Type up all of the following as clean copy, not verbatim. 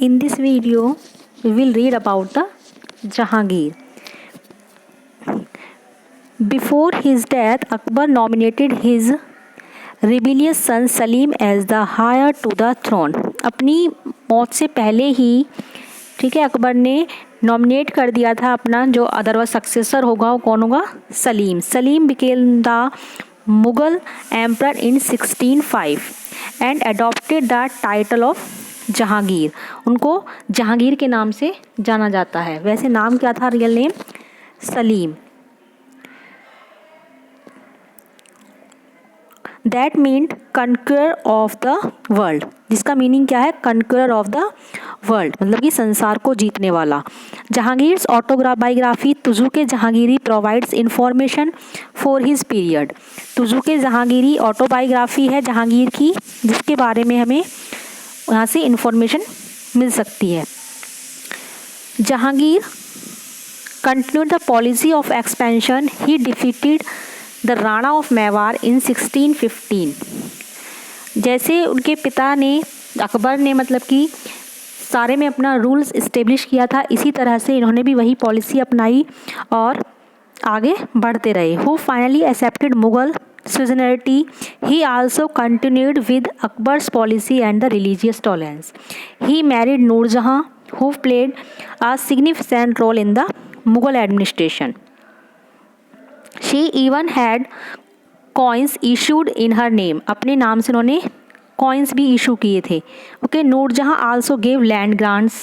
In this video, we will read about the Jahangir. Before his death, Akbar nominated his rebellious son Salim as the heir to the throne. अपनी मौत से पहले ही ठीक है अकबर ने nominate कर दिया था अपना जो अदरवाइज सक्सेसर होगा वो कौन होगा, Salim. Salim became the Mughal emperor in 1605 and adopted the title of Jahangir. उनको जहांगीर के नाम से जाना जाता है. वैसे नाम क्या था real name? Salim. That mean conqueror of the world, जिसका मीनिंग क्या है? कनक्यूरर ऑफ द वर्ल्ड, मतलब कि संसार को जीतने वाला. Jahangir's autobiography Tuzuke Jahangiri provides information for his period. Tuzuke Jahangiri autobiography है जहांगीर की, जिसके बारे में हमें यहाँ से इंफॉर्मेशन मिल सकती है. Jahangir continued the policy of expansion. He defeated the Rana of Mewar in 1615. जैसे उनके पिता ने अकबर ने मतलब कि सारे में अपना रूल्स इस्टेब्लिश किया था, इसी तरह से इन्होंने भी वही पॉलिसी अपनाई और आगे बढ़ते रहे. Who finally accepted Mughal suzerainty. He also continued with Akbar's policy and the religious tolerance. He married Noor Jahan, who played a significant role in the Mughal administration. She even had coins issued in her name. अपने नाम से उन्होंने coins भी issue किए थे. Okay, नूर जहाँ also gave land grants.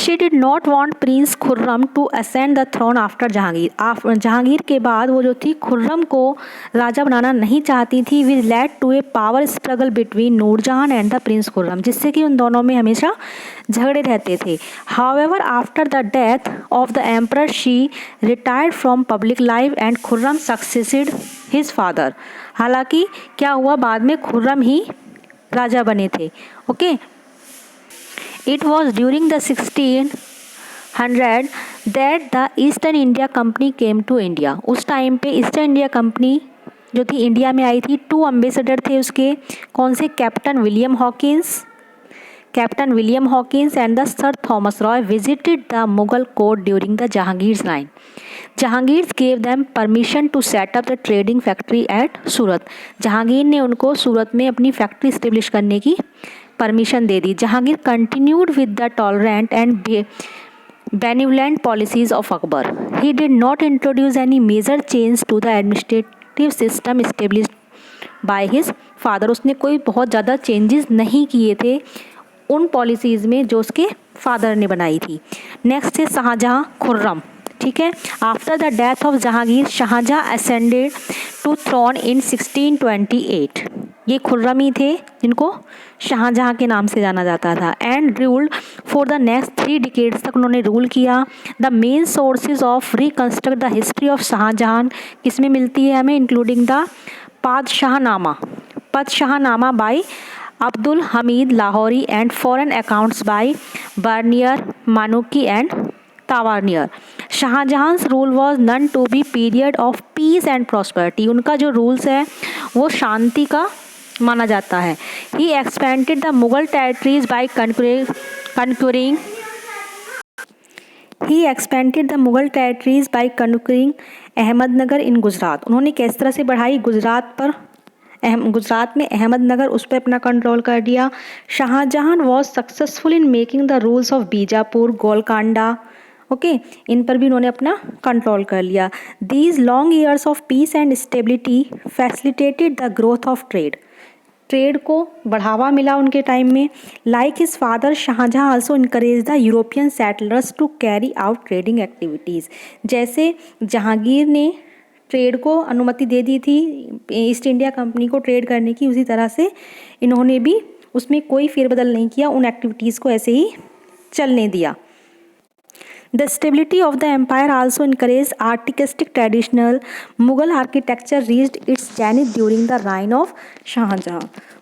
She did not want Prince Khurram to ascend the throne after Jahangir. Jahangir के बाद वो जो थी खुर्रम को राजा बनाना नहीं चाहती थी. which led to a power struggle between Noor Jahan and the Prince Khurram, जिससे कि उन दोनों में हमेशा झगड़े रहते थे. However, after the death of the emperor, she retired from public life and Khurram succeeded his father. हालांकि क्या हुआ, बाद में खुर्रम ही राजा बने थे. Okay. It was during the 1600 that the Eastern India Company came to India. उस टाइम पे eastern India company जो थी इंडिया में आई थी. 2 एम्बेसडर थे उसके. कौन से? Captain William Hawkins and the sir Thomas Roe visited the Mughal court during the Jahangir's line. Jahangir gave them permission to set up the trading factory at Surat. Jahangir ने उनको सूरत में अपनी फैक्ट्री इस्टेब्लिश करने की परमिशन दे दी. Jahangir continued with the tolerant and benevolent policies of Akbar. He did not introduce any major change to the administrative system established by his father. उसने कोई बहुत ज़्यादा चेंजेस नहीं किए थे उन पॉलिसीज़ में जो उसके फादर ने बनाई थी. नेक्स्ट है शाहजहाँ खुर्रम. ठीक है. After the death of Jahangir, Shahjahan ascended to throne in 1628. ये खुर्रम ही थे जिनको शाहजहाँ के नाम से जाना जाता था. And ruled for the next 3 decades तक उन्होंने रूल किया. The main sources of reconstruct the history of Shahjahan किसमें मिलती है हमें? Including the Padshahnama by Abdul Hamid Lahori and foreign accounts by Bernier, Manucci and Tavernier. Shahjahan's rule was known to be period of peace and prosperity. उनका जो rules है वो शांति का माना जाता है. He expanded the Mughal territories by conquering Ahmadnagar in Gujarat. उन्होंने किस तरह से बढ़ाई? गुजरात में अहमदनगर, उस पर अपना कंट्रोल कर दिया. Shahjahan was successful in making the rules of Bijapur, Golconda. Okay, इन पर भी उन्होंने अपना कंट्रोल कर लिया. These long years of peace and stability facilitated the growth of trade को बढ़ावा मिला उनके टाइम में. Like his father, Shahjahan also encourage the European settlers to carry out trading activities. जैसे जहांगीर ने ट्रेड को अनुमति दे दी थी ईस्ट इंडिया कंपनी को ट्रेड करने की, उसी तरह से इन्होंने भी उसमें कोई फेरबदल नहीं किया, उन एक्टिविटीज़ को ऐसे ही चलने दिया. The stability of the empire also encouraged artistic traditional. Mughal architecture reached its zenith during the reign of Shah Jahan.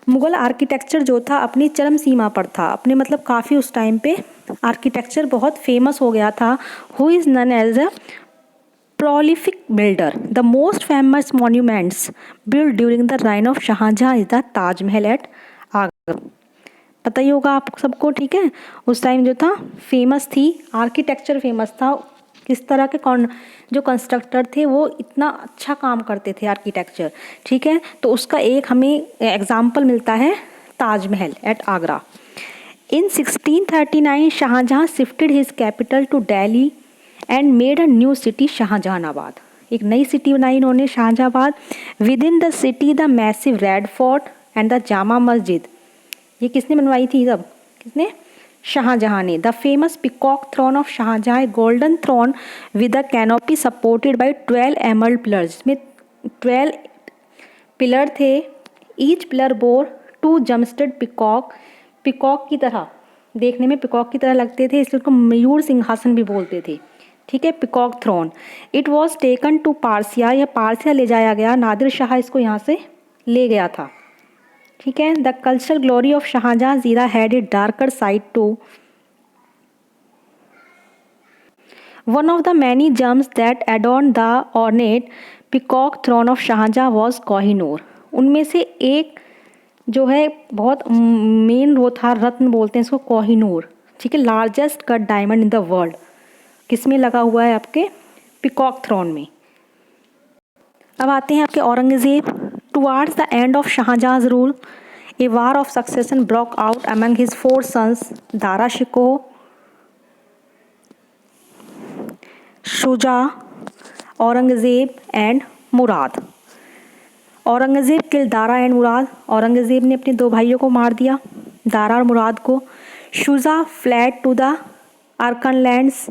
Mughal architecture जो था अपनी चरम सीमा पर था, अपने मतलब काफ़ी उस टाइम पे आर्किटेक्चर बहुत फेमस हो गया था. Who is known as a prolific builder. The most famous monuments built during the reign of Shah Jahan is the Taj Mahal at Agra. पता ही होगा आप सबको, ठीक है. उस टाइम जो था फेमस थी, आर्किटेक्चर फेमस था. किस तरह के जो कंस्ट्रक्टर थे वो इतना अच्छा काम करते थे आर्किटेक्चर, ठीक है. तो उसका एक हमें एग्जाम्पल मिलता है Taj Mahal at Agra. In 1639, Shah Jahan shifted his capital to Delhi and made a new city, Shahjahanabad. एक नई सिटी बनाई इन्होंने, Shahjahanabad. Within the city, the massive Red Fort and the Jama Masjid. ये किसने बनवाई थी सब? किसने? शाहजहां ने. The famous peacock throne of Shahjahan, golden throne with a canopy supported by 12 emerald pillars. इसमें 12 पिलर थे. Each pillar bore 2 gemstudded peacock. Peacock की तरह, देखने में पिकॉक की तरह लगते थे, इसलिए उसको मयूर सिंहासन भी बोलते थे, ठीक है. Peacock throne. It was taken to Persia. यह पारसिया ले जाया गया. नादिर शाह इसको यहाँ से ले गया था, ठीक है. The cultural glory of Shahjahan era had a darker side too. One of the many gems that adorn the ornate peacock throne of Shahjahan was Kohinoor. उनमें से एक जो है बहुत मेन वो था, रत्न बोलते हैं इसको, कोहिनूर, ठीक है. Largest cut diamond in the world किस में लगा हुआ है? आपके पिकॉक थ्रोन में. अब आते हैं आपके Aurangzeb. Towards the end of Shahjahan's rule a war of succession broke out among his 4 sons Dara Shikoh, Shuja, Aurangzeb and Murad. Aurangzeb kill Dara and Murad. Aurangzeb ने अपने 2 भाइयों को मार दिया, दारा और मुराद को. Shuja fled to the Arakan lands,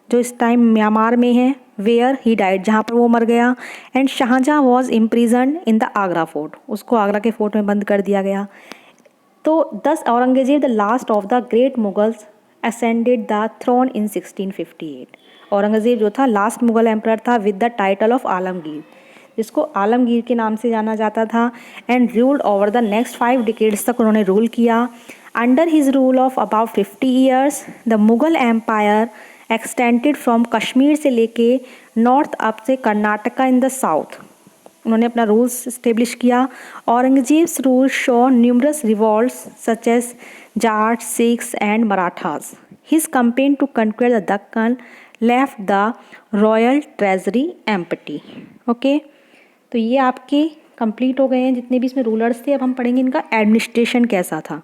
जो इस टाइम म्यांमार में है, वेयर ही डाइड, जहाँ पर वो मर गया. And Shah Jahan was imprison in the Agra fort. उसको आगरा के फोर्ट में बंद कर दिया गया. तो thus Aurangzeb the last of the great Mughals ascended the throne in 1658. Aurangzeb जो था लास्ट मुगल एम्परर था with the title of Alamgir, जिसको आलमगीर के नाम से जाना जाता था. And ruled over the next 5 decades तक उन्होंने रूल किया. Under his rule of about 50 years the Mughal empire extended from Kashmir से लेके नॉर्थ अप से कर्नाटका इन द साउथ. उन्होंने अपना रूल्स इस्टेब्लिश किया. Aurangzeb's rule show numerous revolts such as Jat, Sikhs and Marathas. His campaign to conquer the Deccan left the royal treasury empty. Okay, तो ये आपके complete हो गए हैं जितने भी इसमें रूलर्स थे. अब हम पढ़ेंगे इनका एडमिनिस्ट्रेशन कैसा था.